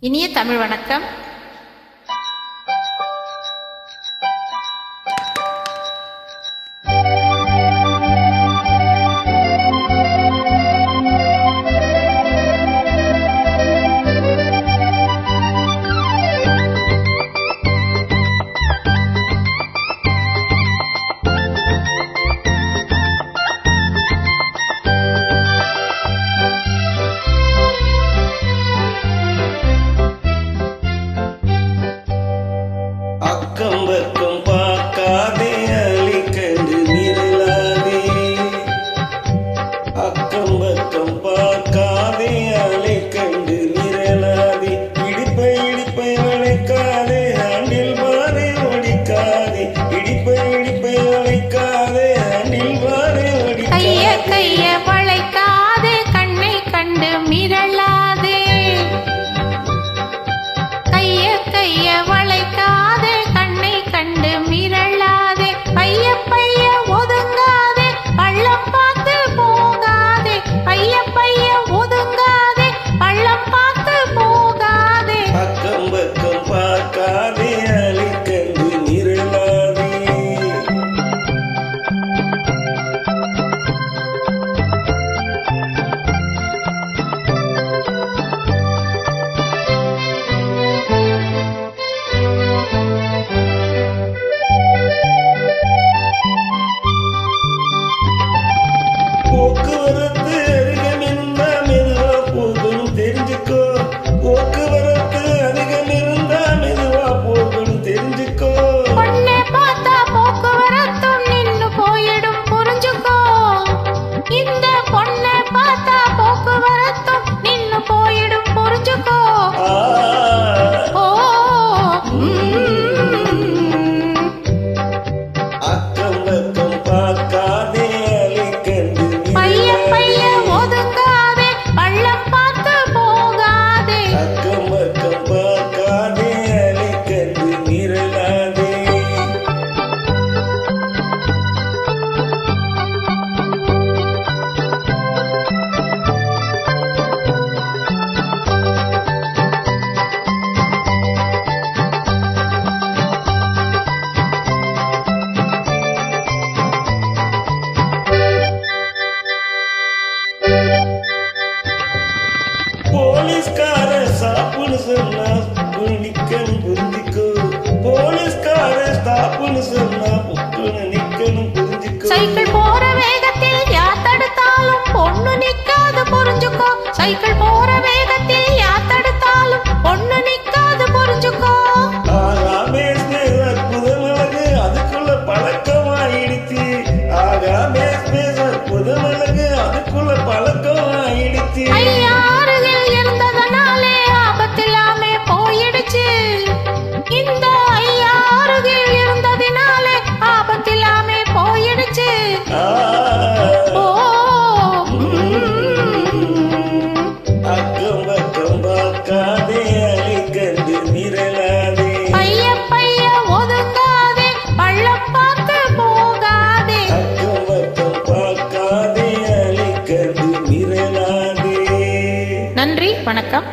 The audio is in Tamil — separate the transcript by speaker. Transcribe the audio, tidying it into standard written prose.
Speaker 1: இனிய தமிழ் வணக்கம்.
Speaker 2: அக்கம்பக்கம் பார்க்காதே அலிக்கண்டு நிரலாதே, அக்கம்பக்கம் பார்க்காதே அலிக்கண்டு நிரலாதே, இடிப்பை இடிப்பை வளைக்காதே ஆண்டில் பாறை ஒடிக்காதே, இடிப்பை இடிப்பை வளைக்காதே ஆண்டில் பாறை ஒடிக்காதே,
Speaker 1: கைய வளைக்காதே கண்ணை கண்டு மிரளாதே, கைய வளைக்காதே கண்ணை கண்டு மிரளாதே, பைய பைய ஒதுங்காதே பள்ளம் பார்த்து போகாதே, பைய ஒதுங்காதே பள்ளம் பார்த்து போகாதே,
Speaker 2: அக்கம்பக்கம் பார்க்காதே அலிக்கண்டு நிரலாதே. போக்குவரத்து அதிகமிருந்தா மெதுவா போகணும் தெரிஞ்சுக்கோ, போக்குவரத்து அதிகமிருந்தா மெதுவா போகணும் தெரிஞ்சுக்கோ,
Speaker 1: பொண்ணை பார்த்தா போக்குவரத்தும் நின்னு போயிடும் புரிஞ்சுக்கோ, இந்த பொண்ணை பார்த்தா போக்குவரத்தும் நின்னு போயிடும் புரிஞ்சுக்கோ. ஓ
Speaker 2: அக்கம்பக்கம் பார்க்காதே அலிக்கண்டு
Speaker 1: பைய ஒதுங்காதே பள்ளம் பார்த்து போகாதே,
Speaker 2: அக்கம்பக்கம் பார்க்காதே அலிக்கண்டு நிரலாதே. போலீஸ்கார சாப்புன்னு சொன்னா நிக்கணும் புரிஞ்சுக்கோ, போலீஸ்கார ஸ்டாப்புன்னு சொன்னா புக்குன்னு நிக்கணும் புரிஞ்சுக்கோ,
Speaker 1: சைக்கிள் போற வேகத்தில் யார் தடுத்தாலும் பொண்ணு நிக்காது புரிஞ்சுக்கோ, சைக்கிள் போற வேகத்தில் யார் தடுத்தாலும் பொண்ணு நிக்காது புரிஞ்சுக்கோ.
Speaker 2: ஆகாமே அற்புதம் அழகு அதுக்குள்ள பழக்கமாயிடுச்சு, ஆகாமே அற்புதம் அழகு அதுக்குள்ள பழக்கமாயிடுச்சு,
Speaker 1: ஐயா அருகில் இருந்ததனாலே ஆபத்தில்லாமே போயிடுச்சு, இந்த ஐயா அருகில் இருந்ததினாலே ஆபத்தில்லாமே போயிடுச்சு. ஓ
Speaker 2: அக்கம் பக்கம் பார்க்காதே அலிக்கண்டு நிரலாதே,
Speaker 1: பைய ஒதுங்காதே பள்ளம் பார்த்து போகாதே,
Speaker 2: அக்கம் பக்கம் பார்க்காதே அலிக்கண்டு நிரலாதே.
Speaker 1: நன்றி, வணக்கம்.